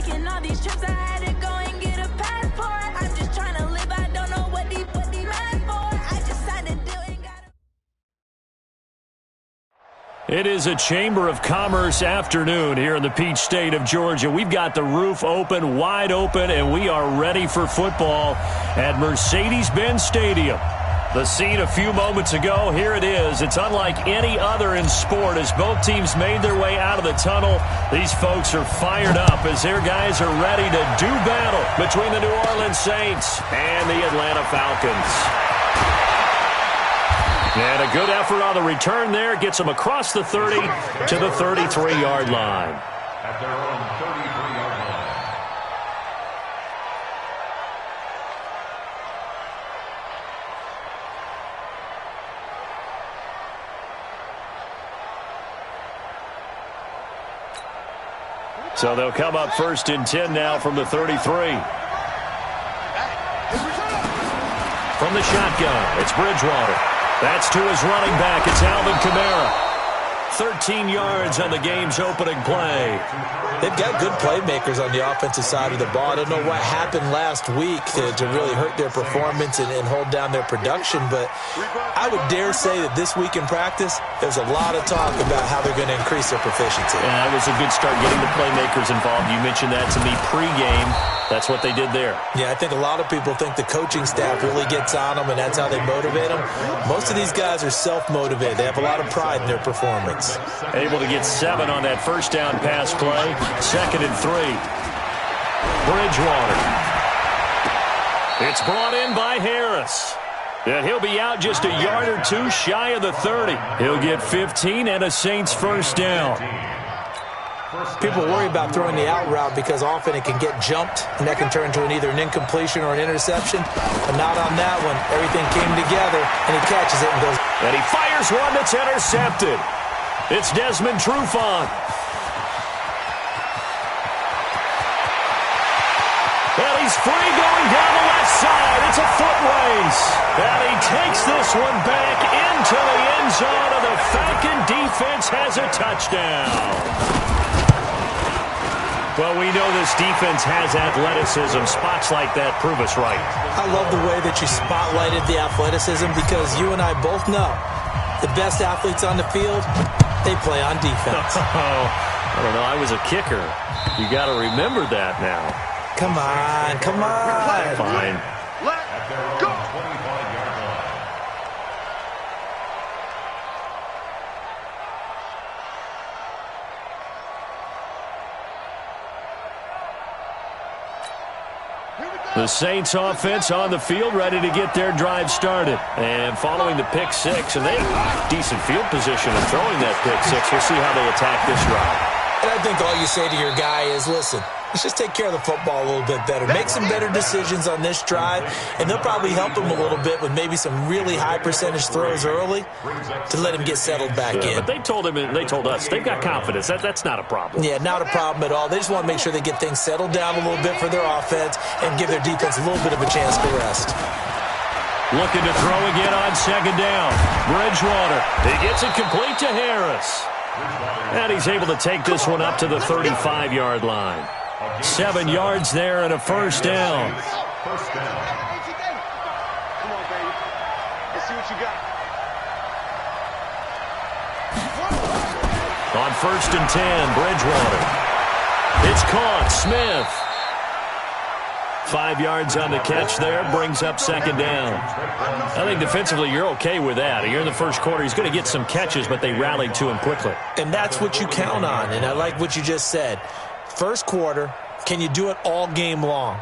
Taking all these trips, I had to go and get a passport. I'm just trying to live, I don't know what these mad for. I just signed a deal and got It is a Chamber of Commerce afternoon here in the Peach State of Georgia. We've got the roof open, wide open, and we are ready for football at Mercedes-Benz Stadium. The scene a few moments ago, here it is. It's unlike any other in sport as both teams made their way out of the tunnel. These folks are fired up as their guys are ready to do battle between the New Orleans Saints and the Atlanta Falcons. And a good effort on the return there. Gets them across the 30 to the 33-yard line. At their own 33-yard line. So they'll come up 1st and 10 now from the 33. From the shotgun, it's Bridgewater. That's to his running back. It's Alvin Kamara. 13 yards on the game's opening play. They've got good playmakers on the offensive side of the ball. I don't know what happened last week to really hurt their performance and hold down their production, but I would dare say that this week in practice, there's a lot of talk about how they're going to increase their proficiency. Yeah, that was a good start getting the playmakers involved. You mentioned that to me pregame. That's what they did there. Yeah, I think a lot of people think the coaching staff really gets on them, and that's how they motivate them. Most of these guys are self-motivated. They have a lot of pride in their performance. Able to get 7 on that first down pass play. 2nd and 3. Bridgewater. It's brought in by Harris. And he'll be out just a yard or two shy of the 30. He'll get 15 and a Saints first down. People worry about throwing the out route because often it can get jumped, and that can turn into either an incompletion or an interception. But not on that one. Everything came together, and he catches it and goes. And he fires one that's intercepted. It's Desmond Trufant. And he's free going down the left side. It's a foot race. And he takes this one back into the end zone, and the Falcon defense has a touchdown. Well, we know this defense has athleticism. Spots like that prove us right. I love the way that you spotlighted the athleticism because you and I both know the best athletes on the field, they play on defense. I don't know. I was a kicker. You got to remember that now. Come on. Come on. Fine. Let's go. 25-yard line. The Saints offense on the field, ready to get their drive started. And following the pick six, and they have decent field position in throwing that pick six. We'll see how they attack this drive. And I think all you say to your guy is, listen, let's just take care of the football a little bit better. Make some better decisions on this drive, and they'll probably help him a little bit with maybe some really high percentage throws early to let him get settled back in. But they told him, and they told us, they've got confidence. That's not a problem. Yeah, not a problem at all. They just want to make sure they get things settled down a little bit for their offense and give their defense a little bit of a chance to rest. Looking to throw again on 2nd down. Bridgewater. He gets it complete to Harris. And he's able to take this one up to the 35-yard line. 7 yards there and a first down. First down. Come on, baby. Let's see what you got. On 1st and 10, Bridgewater. It's caught. Smith. 5 yards on the catch there, brings up 2nd down. I think defensively you're okay with that. You're in the first quarter. He's going to get some catches, but they rallied to him quickly. And that's what you count on, and I like what you just said. First quarter, can you do it all game long?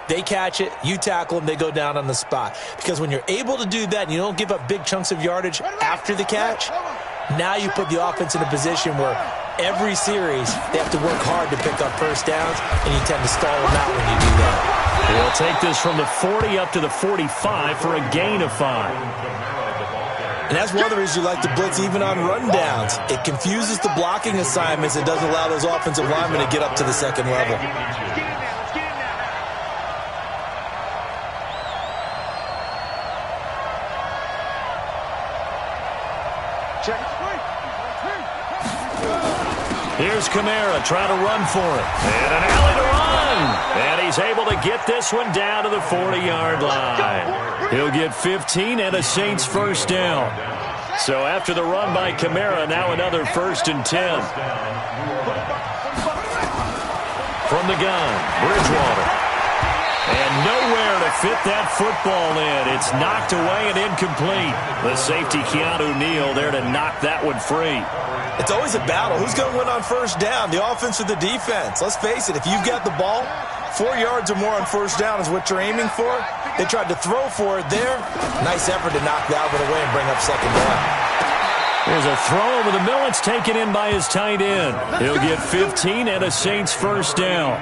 They catch it, you tackle them, they go down on the spot. Because when you're able to do that and you don't give up big chunks of yardage after the catch, now you put the offense in a position where every series they have to work hard to pick up first downs, and you tend to stall them out when you do that. They'll take this from the 40 up to the 45 for a gain of 5. And that's one of the reasons you like to blitz even on rundowns. It confuses the blocking assignments. It doesn't allow those offensive linemen to get up to the second level. Here's Kamara trying to run for it. And an alley to run. And he's able to get this one down to the 40-yard line. He'll get 15 and a Saints first down. So after the run by Kamara, now another 1st and 10. From the gun, Bridgewater. And nowhere to fit that football in. It's knocked away and incomplete. The safety, Keanu Neal, there to knock that one free. It's always a battle. Who's going to win on first down, the offense or the defense? Let's face it, if you've got the ball, 4 yards or more on first down is what you're aiming for. They tried to throw for it there. Nice effort to knock that one away and bring up second down. There's a throw over the middle. It's taken in by his tight end. He'll get 15 and a Saints first down.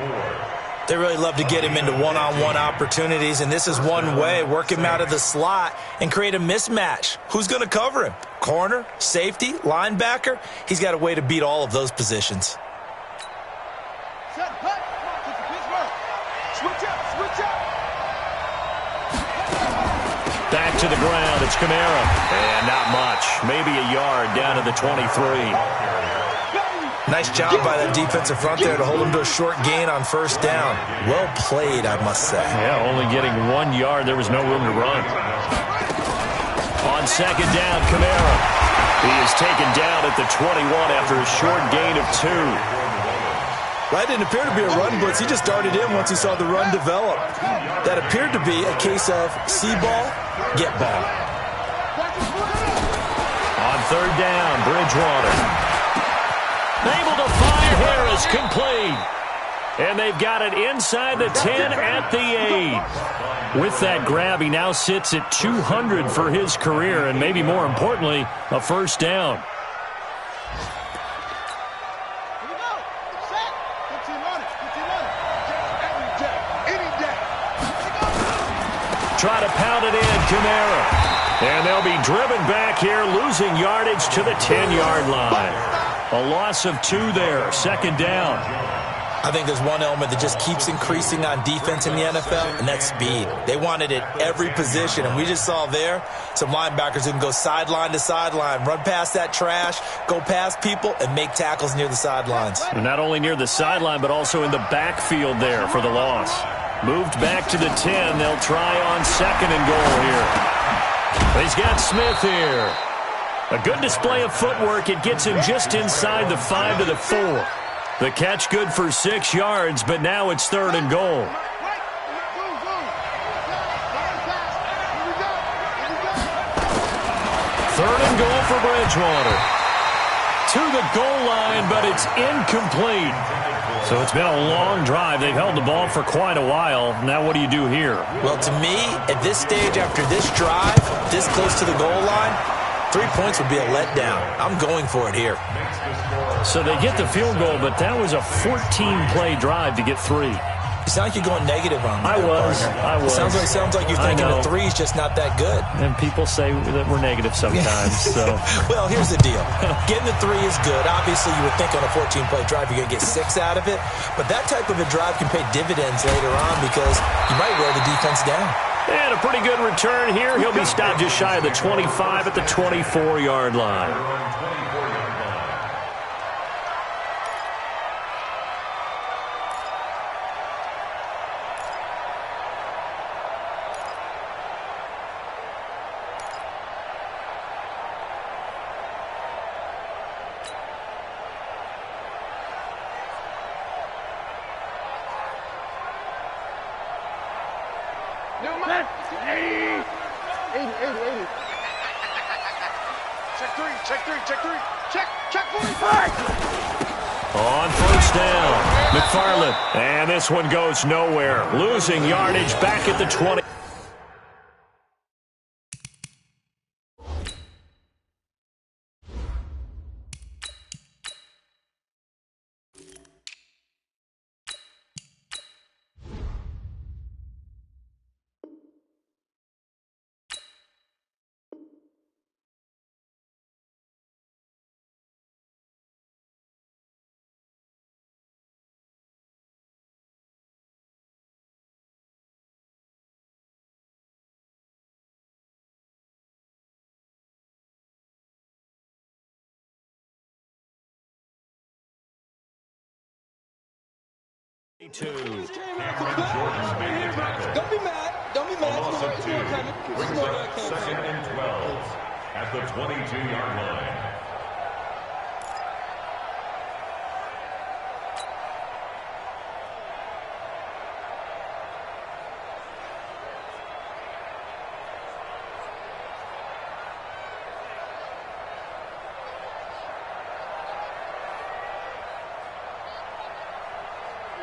They really love to get him into one-on-one opportunities, and this is one way. Work him out of the slot and create a mismatch. Who's going to cover him? Corner, safety, linebacker? He's got a way to beat all of those positions. Back to the ground. It's Kamara. And not much. Maybe a yard down to the 23. Nice job by that defensive front there to hold him to a short gain on first down. Well played, I must say. Yeah, only getting 1 yard. There was no room to run. On second down, Kamara. He is taken down at the 21 after a short gain of 2. That didn't appear to be a run blitz. He just darted in once he saw the run develop. That appeared to be a case of see ball, get ball. On third down, Bridgewater. Able to find Harris, complete. And they've got it inside the 10 at the 8. With that grab, he now sits at 200 for his career, and maybe more importantly, a first down. Try to pound it in, Kamara. And they'll be driven back here, losing yardage to the 10-yard line. A loss of 2 there, second down. I think there's one element that just keeps increasing on defense in the NFL, and that's speed. They want it at every position, and we just saw there some linebackers who can go sideline to sideline, run past that trash, go past people, and make tackles near the sidelines. And not only near the sideline, but also in the backfield there for the loss. Moved back to the 10. They'll try on second and goal here. He's got Smith here. A good display of footwork. It gets him just inside the 5 to the 4. The catch good for 6 yards, but now it's third and goal. Third and goal for Bridgewater. To the goal line, but it's incomplete. So it's been a long drive. They've held the ball for quite a while. Now what do you do here? Well, to me, at this stage, after this drive, this close to the goal line, 3 points would be a letdown. I'm going for it here. So they get the field goal, but that was a 14-play drive to get 3. You sound like you're going negative on that. I was. It sounds like you're thinking the 3 is just not that good. And people say that we're negative sometimes. So. Well, here's the deal. Getting the 3 is good. Obviously, you would think on a 14-play drive you're going to get 6 out of it. But that type of a drive can pay dividends later on because you might wear the defense down. And a pretty good return here. He'll be stopped just shy of the 25 at the 24-yard line. On first down, McFarland. And this one goes nowhere. Losing yardage back at the 20. Two. Don't be mad. Don't be mad. Loss of It's 2 more coming. brings It's more up coming. 2nd and 12 at the 22-yard line.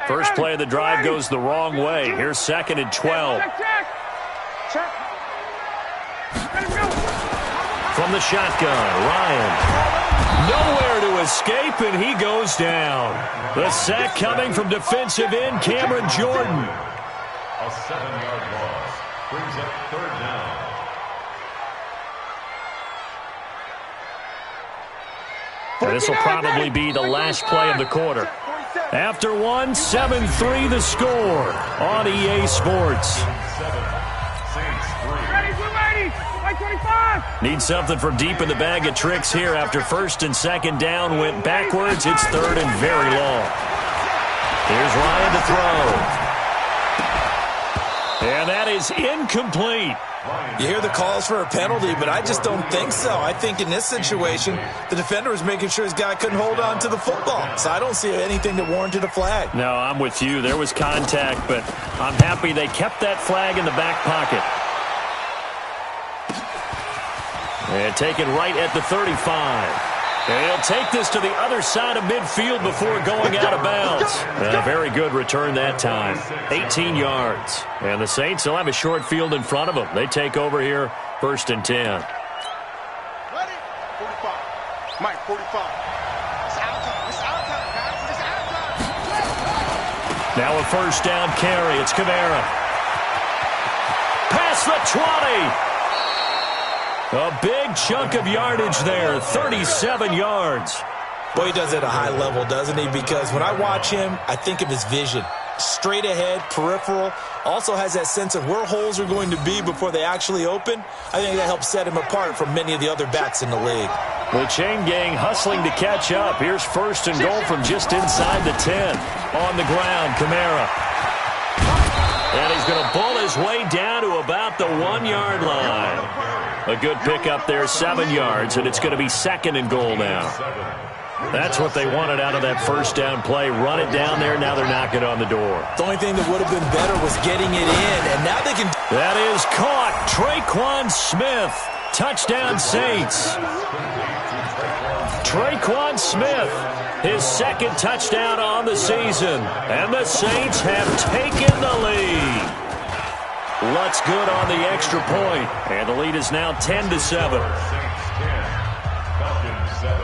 First play of the drive goes the wrong way. Here's 2nd and 12. From the shotgun, Ryan. Nowhere to escape, and he goes down. The sack coming from defensive end Cameron Jordan. A 7-yard loss brings up 3rd down. And this will probably be the last play of the quarter. After one, 7-3 the score on EA Sports. 7, Saints 3. Need something from deep in the bag of tricks here after 1st and 2nd down went backwards. It's 3rd and very long. Here's Ryan to throw. And that is incomplete. You hear the calls for a penalty, but I just don't think so. I think in this situation, the defender was making sure his guy couldn't hold on to the football. So I don't see anything that warranted a flag. No, I'm with you. There was contact, but I'm happy they kept that flag in the back pocket. And taken right at the 35. And he'll take this to the other side of midfield before going out of bounds. A very good return that time. 18 yards. And the Saints will have a short field in front of them. They take over here, 1st and 10. Ready? 45. Mike, 45. It's out time. It's out time, guys. It's out time. Now a 1st down carry. It's Kamara. Past the 20. A big chunk of yardage there, 37 yards. Boy, he does it at a high level, doesn't he? Because when I watch him, I think of his vision. Straight ahead, peripheral. Also has that sense of where holes are going to be before they actually open. I think that helps set him apart from many of the other backs in the league. The chain gang hustling to catch up. Here's 1st and goal from just inside the 10. On the ground, Kamara. And he's going to bull his way down to about the 1-yard line. A good pickup there, 7 yards, and it's going to be 2nd and goal now. That's what they wanted out of that 1st down play. Run it down there, now they're knocking on the door. The only thing that would have been better was getting it in, and now they can... That is caught. Traquan Smith. Touchdown Saints. Traquan Smith, his 2nd touchdown on the season. And the Saints have taken the lead. Lutz good on the extra point. And the lead is now 10-7. Saints 10, Falcons 7.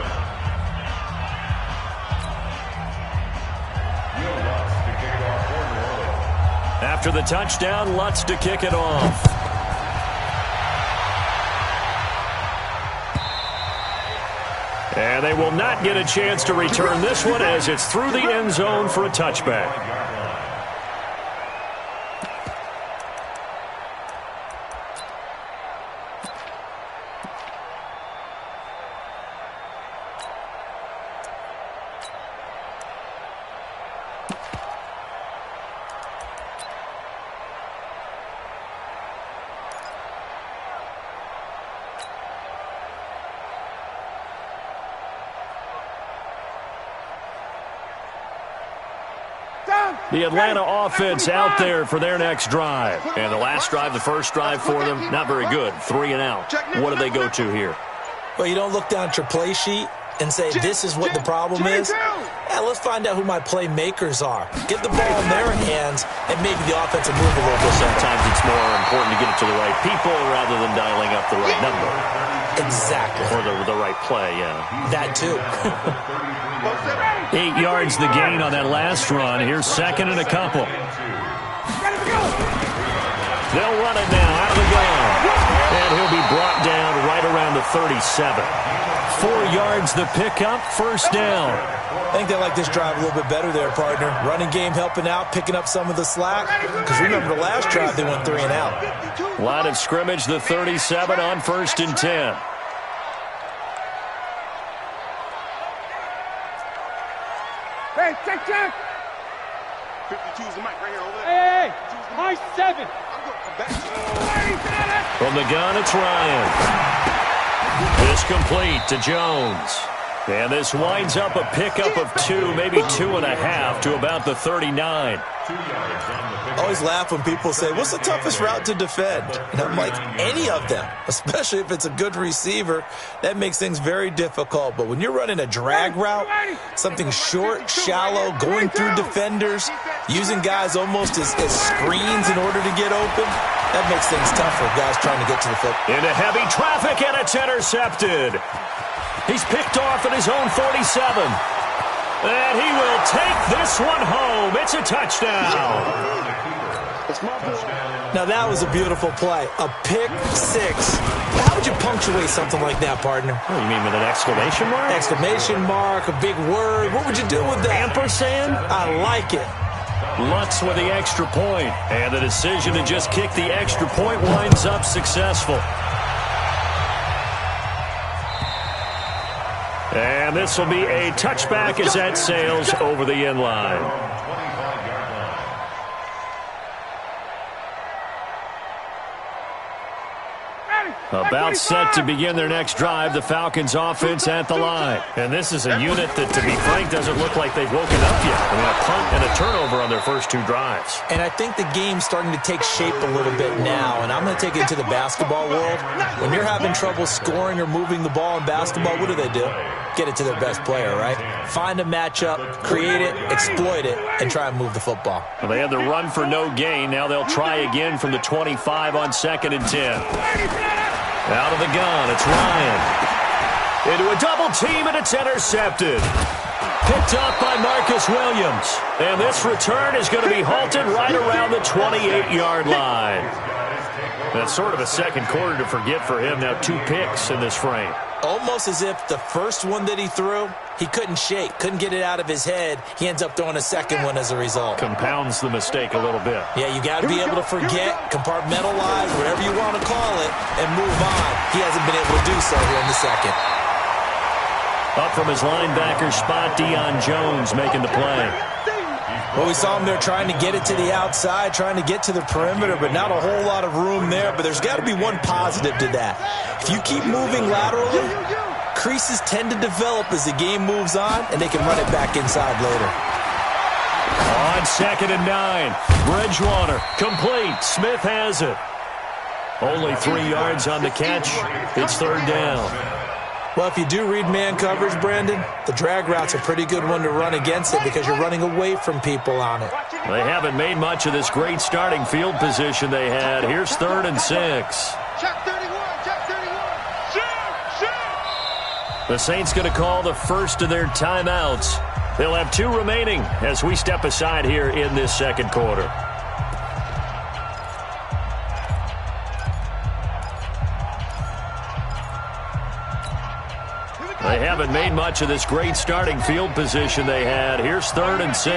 Lutz to kick it off for New Orleans. After the touchdown, Lutz to kick it off. And they will not get a chance to return this one as it's through the end zone for a touchback. The Atlanta offense out there for their next drive. And the last drive, the first drive for them, not very good. 3 and out. What do they go to here? Well, you don't look down at your play sheet and say, this is what the problem is. Yeah, let's find out who my playmakers are. Get the ball in their hands, and maybe the offense will move a little bit. Sometimes it's more important to get it to the right people rather than dialing up the right number. Exactly. Or the right play, yeah. That too. 8 yards the gain on that last run. Here's 2nd and a couple. They'll run it now out of the gun. And he'll be brought down right around the 37. 4 yards the pickup, 1st down. I think they like this drive a little bit better there, partner. Running game helping out, picking up some of the slack. Because remember the last drive, they went 3 and out. Line of scrimmage, the 37 on 1st and 10. Hey, check. 52's the mic right here over there. Hey, my 7. I'm back to you. From the gun, it's Ryan. This complete to Jones. And this winds up a pickup of 2, maybe 2.5 to about the 39. I always laugh when people say, what's the toughest route to defend? And I'm like, any of them, especially if it's a good receiver. That makes things very difficult. But when you're running a drag route, something short, shallow, going through defenders, using guys almost as screens in order to get open, that makes things tough for guys trying to get to the football. Into heavy traffic, and it's intercepted. He's picked off at his own 47. And he will take this one home. It's a touchdown. Now that was a beautiful play. A pick 6. How would you punctuate something like that, partner? Oh, you mean with an exclamation mark? Exclamation mark, a big word. What would you do with that? Ampersand? I like it. Lutz with the extra point. And the decision to just kick the extra point winds up successful. And this will be a touchback as that sails over the end line. About set to begin their next drive, the Falcons offense at the line. And this is a unit that, to be frank, doesn't look like they've woken up yet. I mean, a punt and a turnover on their first 2 drives. And I think the game's starting to take shape a little bit now, and I'm going to take it to the basketball world. When you're having trouble scoring or moving the ball in basketball, what do? Get it to their best player, right? Find a matchup, create it, exploit it, and try and move the football. Well, they had the run for no gain. Now they'll try again from the 25 on 2nd and 10. Out of the gun, it's Ryan. Into a double team, and it's intercepted. Picked up by Marcus Williams. And this return is going to be halted right around the 28-yard line. That's sort of a second quarter to forget for him. Now 2 picks in this frame. Almost as if the first one that he threw, he couldn't shake, couldn't get it out of his head. He ends up throwing a second one as a result. Compounds the mistake a little bit. Yeah, you got to be able to forget, compartmentalize, whatever you want to call it, and move on. He hasn't been able to do so here in the second. Up from his linebacker spot, Deion Jones making the play. Well, we saw him there trying to get it to the outside, trying to get to the perimeter, but not a whole lot of room there. But there's got to be one positive to that. If you keep moving laterally, creases tend to develop as the game moves on, and they can run it back inside later. On 2nd and 9, Bridgewater, complete. Smith has it. Only 3 yards on the catch. It's 3rd down. Well, if you do read man coverage, Brandon, the drag route's a pretty good one to run against it because you're running away from people on it. They haven't made much of this great starting field position they had. Here's 3rd and 6. Check 31, check 31. Shoot. The Saints going to call the first of their timeouts. They'll have 2 remaining as we step aside here in this second quarter. They haven't made much of this great starting field position they had. Here's 3rd and 6.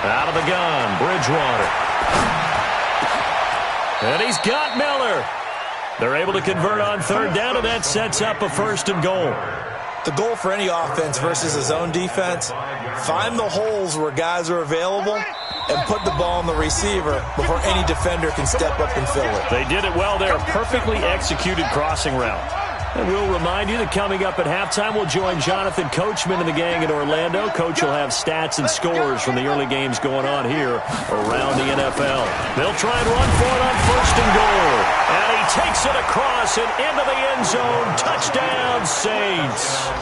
Out of the gun, Bridgewater. And he's got Miller. They're able to convert on 3rd down, and that sets up a 1st and goal. The goal for any offense versus a zone defense, find the holes where guys are available and put the ball on the receiver before any defender can step up and fill it. They did it well there. Perfectly executed crossing route. And we'll remind you that coming up at halftime, we'll join Jonathan Coachman and the gang in Orlando. Coach will have stats and scores from the early games going on here around the NFL. They'll try and run for it on 1st and goal. And he takes it across and into the end zone. Touchdown, Saints.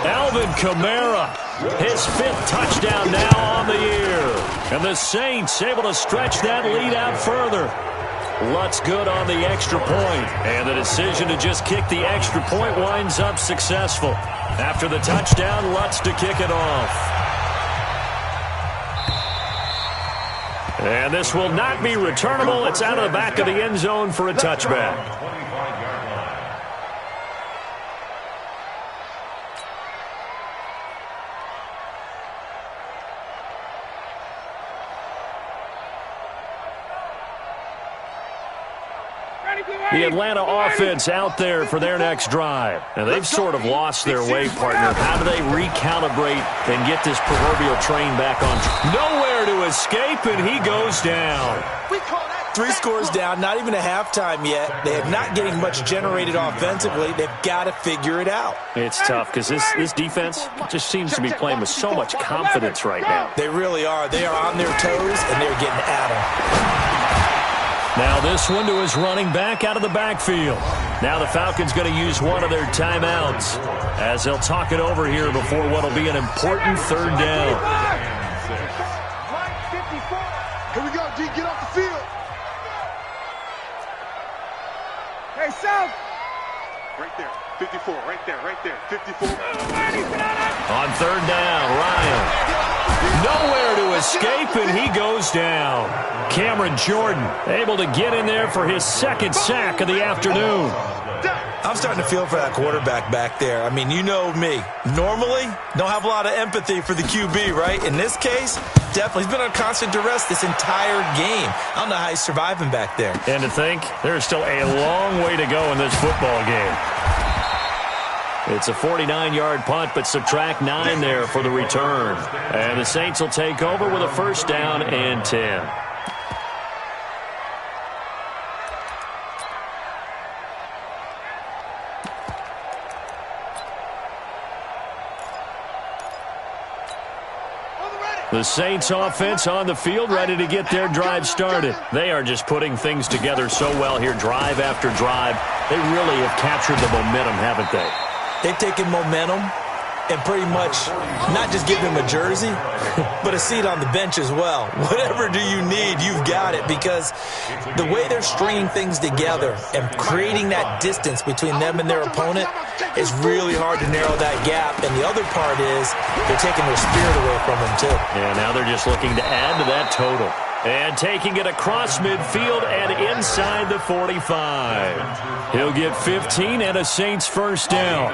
Alvin Kamara, his 5th touchdown now on the year. And the Saints able to stretch that lead out further. Lutz good on the extra point, and the decision to just kick the extra point winds up successful. After the touchdown, Lutz to kick it off. And this will not be returnable. It's out of the back of the end zone for a touchback. The Atlanta offense out there for their next drive. And they've sort of lost their way, partner. How do they recalibrate and get this proverbial train back on? Nowhere to escape, and he goes down. 3 scores down, not even a halftime yet. They are not getting much generated offensively. They've got to figure it out. It's tough because this defense just seems to be playing with so much confidence right now. They really are. They are on their toes, and they're getting at them. Now this one to his running back out of the backfield. Now the Falcons going to use one of their timeouts as they'll talk it over here before what will be an important 3rd down. Here we go, D. Get off the field. Hey, South. Right there. 54. Right there. 54. On 3rd down, Ryan. Nowhere to escape, and he goes down. Cameron Jordan able to get in there for his 2nd sack of the afternoon. I'm starting to feel for that quarterback back there. I mean, you know me. Normally, don't have a lot of empathy for the QB, right? In this case, definitely. He's been on constant duress this entire game. I don't know how he's surviving back there. And to think, there's still a long way to go in this football game. It's a 49-yard punt, but subtract 9 there for the return. And the Saints will take over with a 1st down and 10. The Saints offense on the field, ready to get their drive started. They are just putting things together so well here, drive after drive. They really have captured the momentum, haven't they? They've taken momentum and pretty much not just give them a jersey, but a seat on the bench as well. Whatever do you need, you've got it, because the way they're stringing things together and creating that distance between them and their opponent is really hard to narrow that gap. And the other part is they're taking their spirit away from them, too. And now they're just looking to add to that total. And taking it across midfield and inside the 45. He'll get 15 and a Saints 1st down.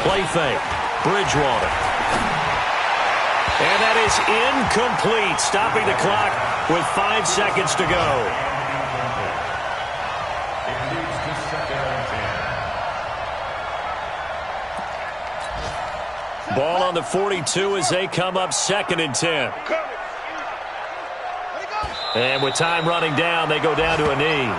Play fake. Bridgewater. And that is incomplete, stopping the clock with 5 seconds to go. Ball on the 42 as they come up 2nd and 10. And with time running down, they go down to a knee.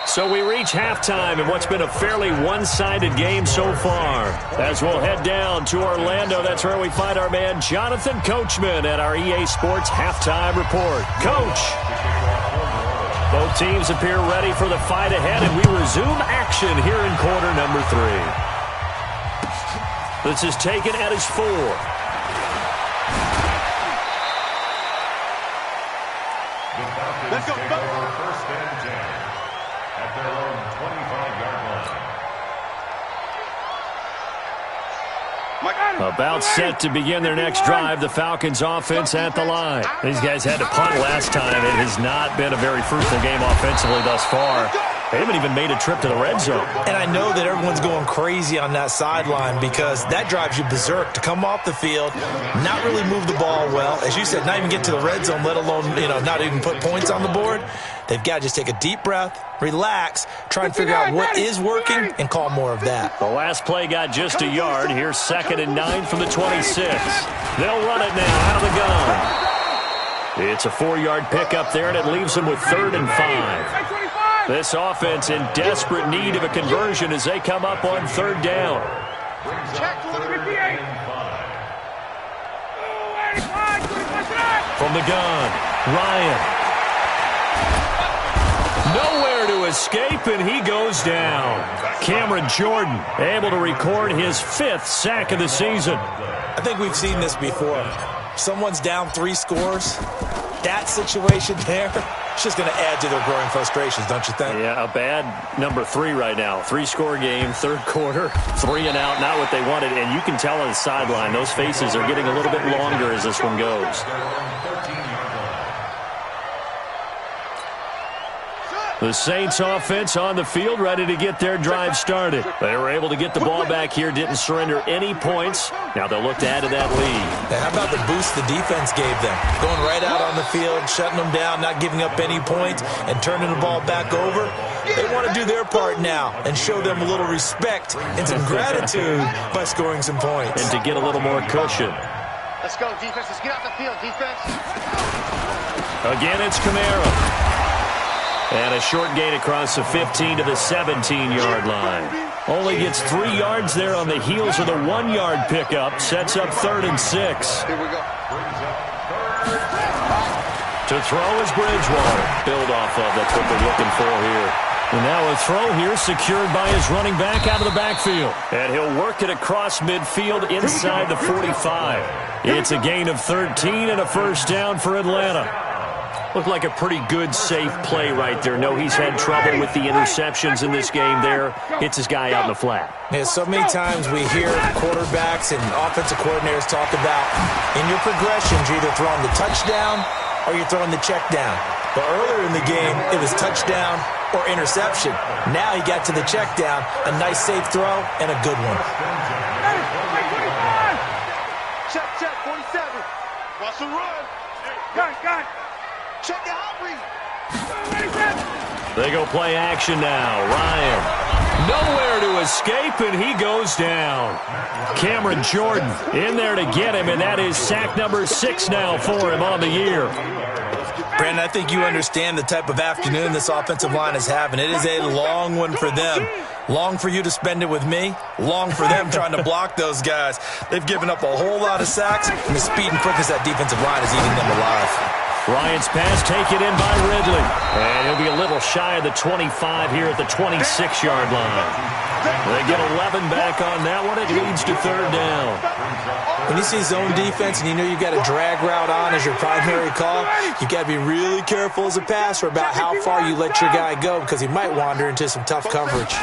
So we reach halftime in what's been a fairly one-sided game so far. As we'll head down to Orlando, that's where we find our man Jonathan Coachman at our EA Sports Halftime Report. Coach! Both teams appear ready for the fight ahead, and we resume action here in quarter number 3. This is taken at his 4. Let's go, go. 1st and 10 at their own 25-yard line. About set to begin their next drive, the Falcons offense at the line. These guys had to punt last time. It has not been a very fruitful game offensively thus far. They haven't even made a trip to the red zone. And I know that everyone's going crazy on that sideline because that drives you berserk to come off the field, not really move the ball well. As you said, not even get to the red zone, let alone, not even put points on the board. They've got to just take a deep breath, relax, try and figure out what is working, and call more of that. The last play got just a yard. Here's 2nd and 9 from the 26. They'll run it now out of the gun. It's a 4-yard pickup there, and it leaves them with 3rd and 5. This offense in desperate need of a conversion as they come up on 3rd down. From the gun, Ryan. Nowhere to escape, and he goes down. Cameron Jordan able to record his 5th sack of the season. I think we've seen this before. Someone's down 3 scores. That situation there, it's just going to add to their growing frustrations, don't you think? Yeah, a bad number 3 right now. 3-score game, 3rd quarter, 3 and out, not what they wanted. And you can tell on the sideline, those faces are getting a little bit longer as this one goes. The Saints offense on the field, ready to get their drive started. They were able to get the ball back here, didn't surrender any points. Now they'll look to add to that lead. Now, how about the boost the defense gave them? Going right out on the field, shutting them down, not giving up any points, and turning the ball back over. They want to do their part now and show them a little respect and some gratitude by scoring some points. And to get a little more cushion. Let's go, defense. Let's get out the field, defense. Again, it's Kamara. And a short gain across the 15 to the 17-yard line. Only gets 3 yards there on the heels of the 1-yard pickup. Sets up 3rd and 6. Here we go. To throw is Bridgewater. Build off of. That's what they're looking for here. And now a throw here secured by his running back out of the backfield. And he'll work it across midfield inside the 45. It's a gain of 13 and a first down for Atlanta. Looked like a pretty good, safe play right there. No, he's had trouble with the interceptions in this game there. Hits his guy out in the flat. Yeah, so many times we hear quarterbacks and offensive coordinators talk about in your progressions, you're either throwing the touchdown or you're throwing the check down. But earlier in the game, it was touchdown or interception. Now he got to the check down, a nice safe throw, and a good one. Check, 47. Watch the run. Got. Check the hot read. They go play action now. Ryan. Nowhere to escape, and he goes down. Cameron Jordan in there to get him, and that is sack number 6 now for him on the year. Brandon, I think you understand the type of afternoon this offensive line is having. It is a long one for them. Long for you to spend it with me. Long for them trying to block those guys. They've given up a whole lot of sacks, and the speed and quickness of that defensive line is eating them alive. Ryan's pass taken in by Ridley. And he'll be a little shy of the 25 here at the 26-yard line. They get 11 back on that one. It leads to 3rd down. When you see zone defense and you know you've got a drag route on as your primary call, you've got to be really careful as a passer about how far you let your guy go because he might wander into some tough coverage.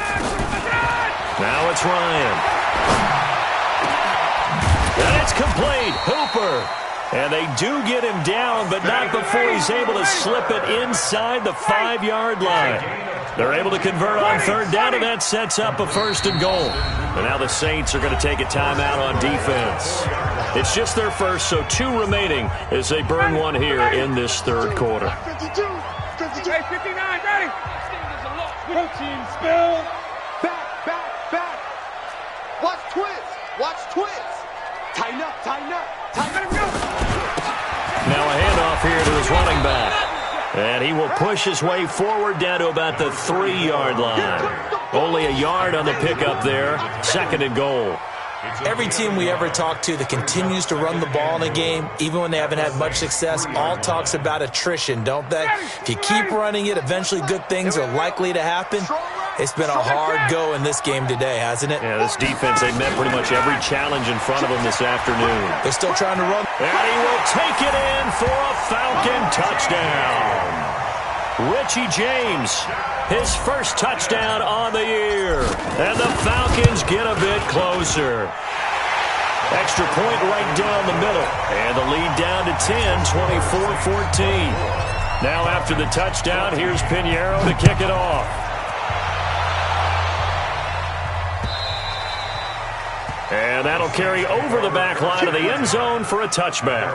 Now it's Ryan. And it's complete. Hooper. And they do get him down, but not before he's able to slip it inside the 5-yard line. They're able to convert on 3rd down, and that sets up a 1st and goal. And now the Saints are going to take a timeout on defense. It's just their first, so 2 remaining as they burn one here in this 3rd quarter. 52. 59, ready. Protein spill. Back. Watch twist. Tighten up. Now a handoff here to his running back. And he will push his way forward down to about the 3-yard line. Only a yard on the pickup there. 2nd and goal. Every team we ever talk to that continues to run the ball in a game, even when they haven't had much success, all talks about attrition, don't they? If you keep running it, eventually good things are likely to happen. It's been a hard go in this game today, hasn't it? Yeah, this defense, they met pretty much every challenge in front of them this afternoon. They're still trying to run. And he will take it in for a Falcon touchdown. Richie James, his first touchdown on the year. And the Falcons get a bit closer. Extra point right down the middle. And the lead down to 10, 24-14. Now after the touchdown, here's Pinheiro to kick it off. And that'll carry over the back line of the end zone for a touchback.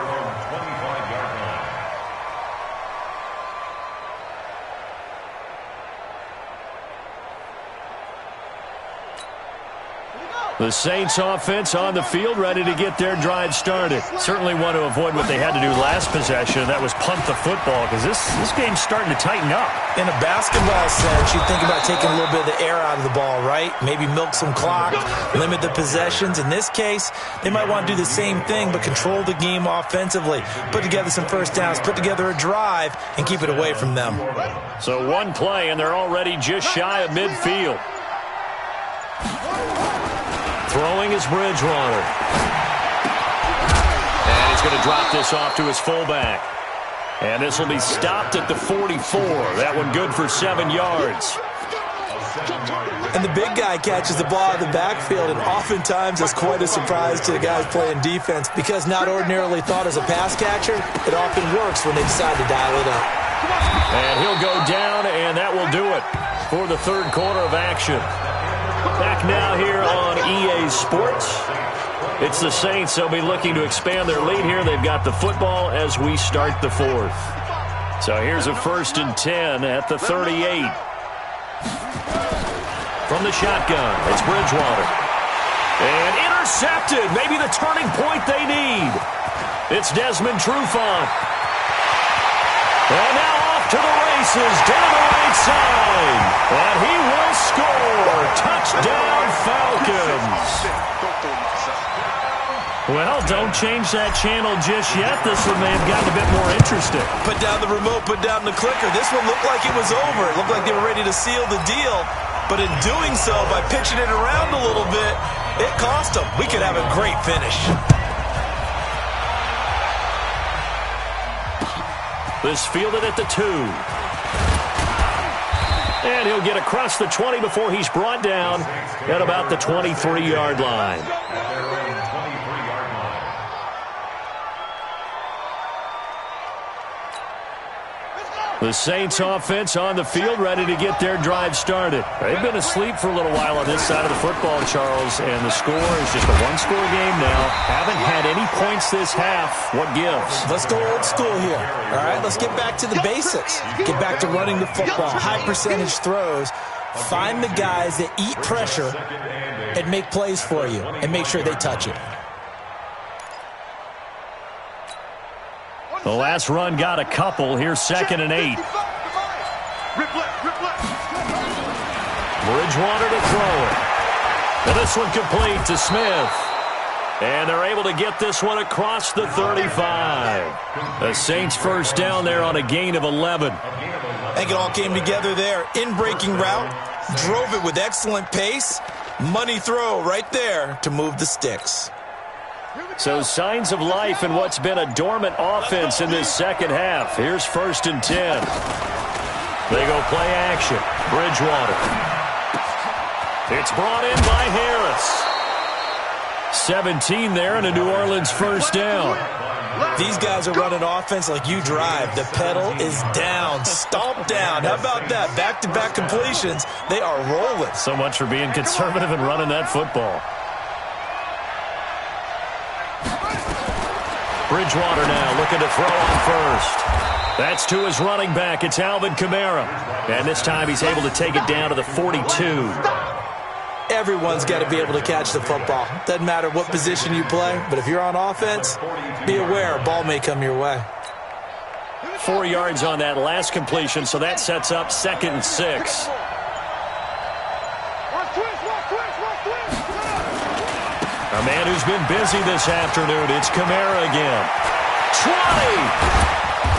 The Saints offense on the field, ready to get their drive started. Certainly want to avoid what they had to do last possession, and that was punt the football, because this game's starting to tighten up. In a basketball sense, you think about taking a little bit of the air out of the ball, right? Maybe milk some clock, limit the possessions. In this case, they might want to do the same thing, but control the game offensively. Put together some first downs, put together a drive, and keep it away from them. So one play, and they're already just shy of midfield. Throwing is Bridgewater. And he's going to drop this off to his fullback. And this will be stopped at the 44. That one good for 7 yards. And the big guy catches the ball out of the backfield, and oftentimes it's quite a surprise to the guys playing defense because not ordinarily thought as a pass catcher, it often works when they decide to dial it up. And he'll go down, and that will do it for the third quarter of action. Back now here on EA Sports. It's the Saints. They'll be looking to expand their lead here. They've got the football as we start the fourth. So here's a 1st and 10 at the 38. From the shotgun, it's Bridgewater. And intercepted. Maybe the turning point they need. It's Desmond Trufant. And now off to the races, down the right side. And he will score. Touchdown, Falcons. Well, don't change that channel just yet. This one may have gotten a bit more interesting. Put down the remote, put down the clicker. This one looked like it was over. It looked like they were ready to seal the deal. But in doing so, by pitching it around a little bit, it cost them. We could have a great finish. This fielded at the 2. And he'll get across the 20 before he's brought down at about the 23-yard line. The Saints offense on the field, ready to get their drive started. They've been asleep for a little while on this side of the football, Charles, and the score is just a one-score game now. Haven't had any points this half. What gives? Let's go old school here. All right, let's get back to the basics. Get back to running the football, high-percentage throws. Find the guys that eat pressure and make plays for you and make sure they touch it. The last run got a couple. Here's 2nd and 8. Bridgewater to throw it. And this one complete to Smith. And they're able to get this one across the 35. The Saints first down there on a gain of 11. I think it all came together there. In-breaking route, drove it with excellent pace. Money throw right there to move the sticks. So signs of life in what's been a dormant offense in this second half. Here's 1st and 10. They go play action. Bridgewater. It's brought in by Harris. 17 there and a New Orleans first down. These guys are running offense like you drive. The pedal is down, stomp down. How about that? Back-to-back completions. They are rolling. So much for being conservative and running that football. Bridgewater now looking to throw on first. That's to his running back. It's Alvin Kamara. And this time he's able to take it down to the 42. Everyone's got to be able to catch the football. Doesn't matter what position you play, but if you're on offense, be aware a ball may come your way. 4 yards on that last completion, so that sets up 2nd and 6. A man who's been busy this afternoon. It's Kamara again. 20!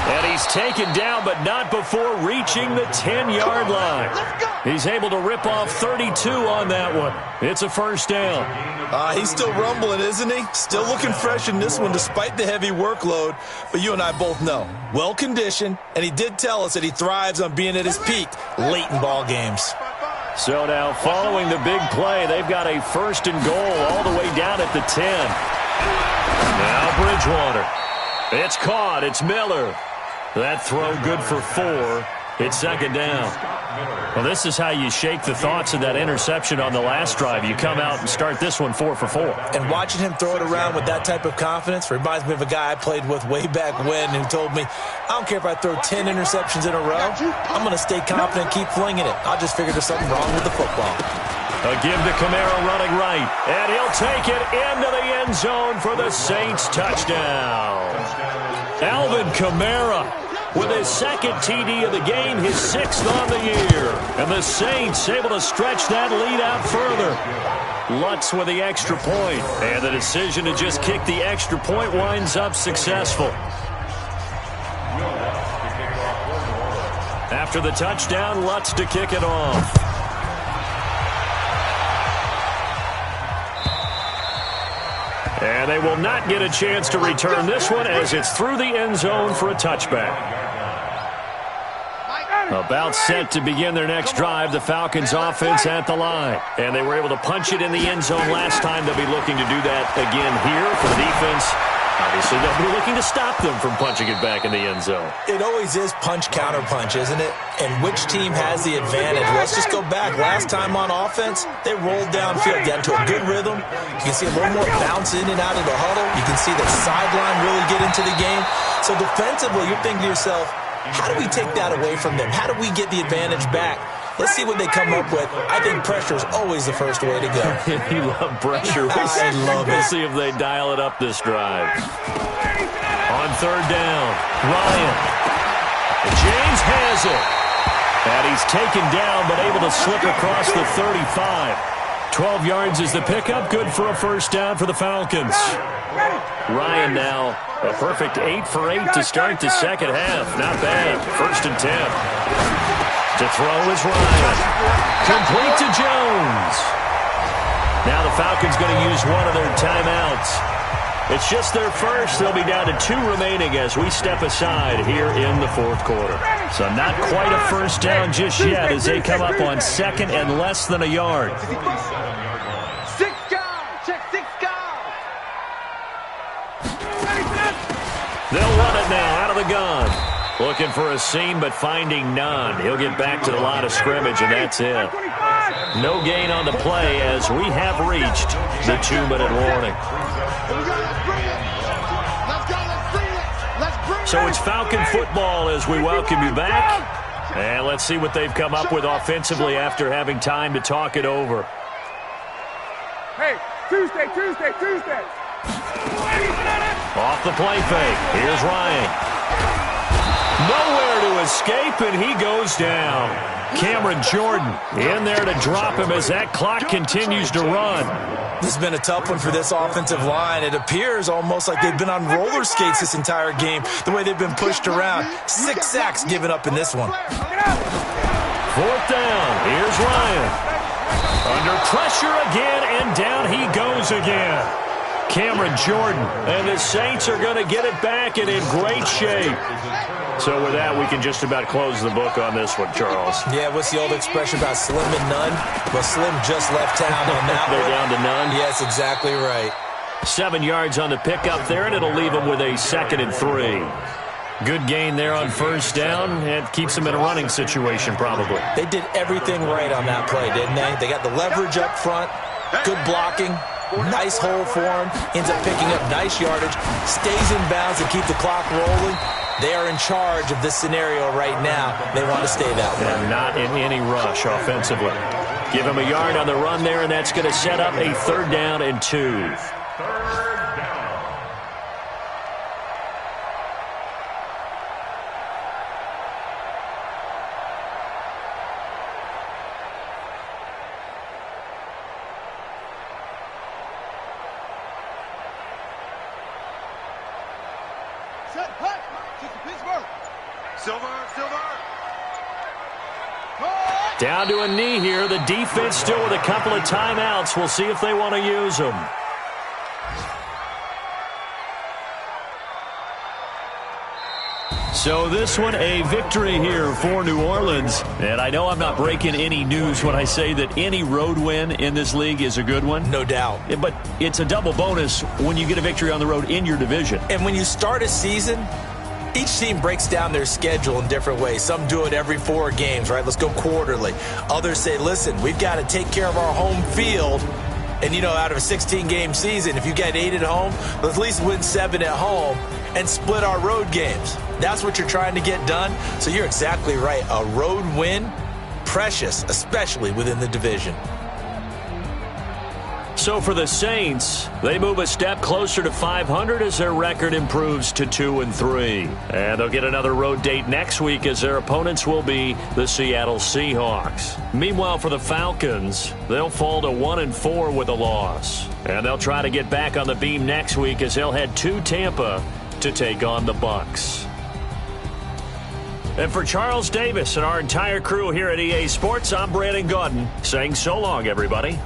And he's taken down, but not before reaching the 10-yard line. He's able to rip off 32 on that one. It's a first down. He's still rumbling, isn't he? Still looking fresh in this one despite the heavy workload. But you and I both know, well-conditioned, and he did tell us that he thrives on being at his peak late in ball games. So now following the big play, they've got a 1st and goal all the way down at the 10. Now Bridgewater. It's caught. It's Miller. That throw good for 4. It's 2nd down. Well, this is how you shake the thoughts of that interception on the last drive. You come out and start this one 4 for 4. And watching him throw it around with that type of confidence reminds me of a guy I played with way back when who told me, I don't care if I throw 10 interceptions in a row. I'm going to stay confident and keep flinging it. I'll just figure there's something wrong with the football. A give to Kamara running right. And he'll take it into the end zone for the Saints touchdown. Alvin Kamara with his 2nd TD of the game, his 6th on the year. And the Saints able to stretch that lead out further. Lutz with the extra point. And the decision to just kick the extra point winds up successful. After the touchdown, Lutz to kick it off. And they will not get a chance to return this one as it's through the end zone for a touchback. About set to begin their next drive, the Falcons offense at the line. And they were able to punch it in the end zone last time. They'll be looking to do that again here for the defense. Obviously, they'll be looking to stop them from punching it back in the end zone. It always is punch, counter punch, isn't it? And which team has the advantage? Let's just go back. Last time on offense, they rolled downfield, got into a good rhythm. You can see a little more bounce in and out of the huddle. You can see the sideline really get into the game. So defensively, you're thinking to yourself, how do we take that away from them? How do we get the advantage back? Let's see what they come up with. I think pressure is always the first way to go. You love pressure. I love it. We'll see if they dial it up this drive. On third down, Ryan. James has it. And he's taken down, but able to slip across the 35. 12 yards is the pickup. Good for a first down for the Falcons. Ryan now a perfect 8 for 8 to start the second half. Not bad. 1st and 10. To throw is Ryan. Complete to Jones. Now the Falcons going to use one of their timeouts. It's just their first. They'll be down to 2 remaining as we step aside here in the 4th quarter. So not quite a first down just yet as they come up on 2nd and less than a yard. 6 guys. Check 6 guys. They'll run it now out of the gun. Looking for a seam, but finding none. He'll get back to the line of scrimmage, and that's it. No gain on the play as we have reached the 2-minute warning. So it's Falcon football as we welcome you back. And let's see what they've come up with offensively after having time to talk it over. Hey, Tuesday. Off the play fake. Here's Ryan. Nowhere to escape, and he goes down. Cameron Jordan in there to drop him as that clock continues to run. This has been a tough one for this offensive line. It appears almost like they've been on roller skates this entire game, the way they've been pushed around. 6 sacks given up in this one. 4th down. Here's Ryan. Under pressure again, and down he goes again. Cameron Jordan, and the Saints are going to get it back and in great shape. So with that, we can just about close the book on this one, Charles. Yeah, what's the old expression about slim and none? Well, Slim just left town on that They're one. down to none. Yes, exactly right. 7 yards on the pickup there, and it'll leave them with a 2nd and 3. Good gain there on first down. It keeps them in a running situation, probably. They did everything right on that play, didn't they? They got the leverage up front, good blocking, nice hole for him, ends up picking up nice yardage, stays in bounds and keep the clock rolling. They are in charge of this scenario right now. They want to stay that way. And not in any rush offensively. Give him a yard on the run there, and that's going to set up a 3rd down and 2. Down to a knee here. The defense still with a couple of timeouts. We'll see if they want to use them. So this one, a victory here for New Orleans. And I know I'm not breaking any news when I say that any road win in this league is a good one. No doubt. But it's a double bonus when you get a victory on the road in your division. And when you start a season, each team breaks down their schedule in different ways. Some do it every 4 games, right? Let's go quarterly. Others say, listen, we've got to take care of our home field. And, you know, out of a 16-game season, if you get 8 at home, let's at least win 7 at home and split our road games. That's what you're trying to get done. So you're exactly right. A road win, precious, especially within the division. So for the Saints, they move a step closer to 500 as their record improves to 2-3. And they'll get another road date next week as their opponents will be the Seattle Seahawks. Meanwhile, for the Falcons, they'll fall to 1-4 with a loss. And they'll try to get back on the beam next week as they'll head to Tampa to take on the Bucs. And for Charles Davis and our entire crew here at EA Sports, I'm Brandon Gaudin saying so long, everybody.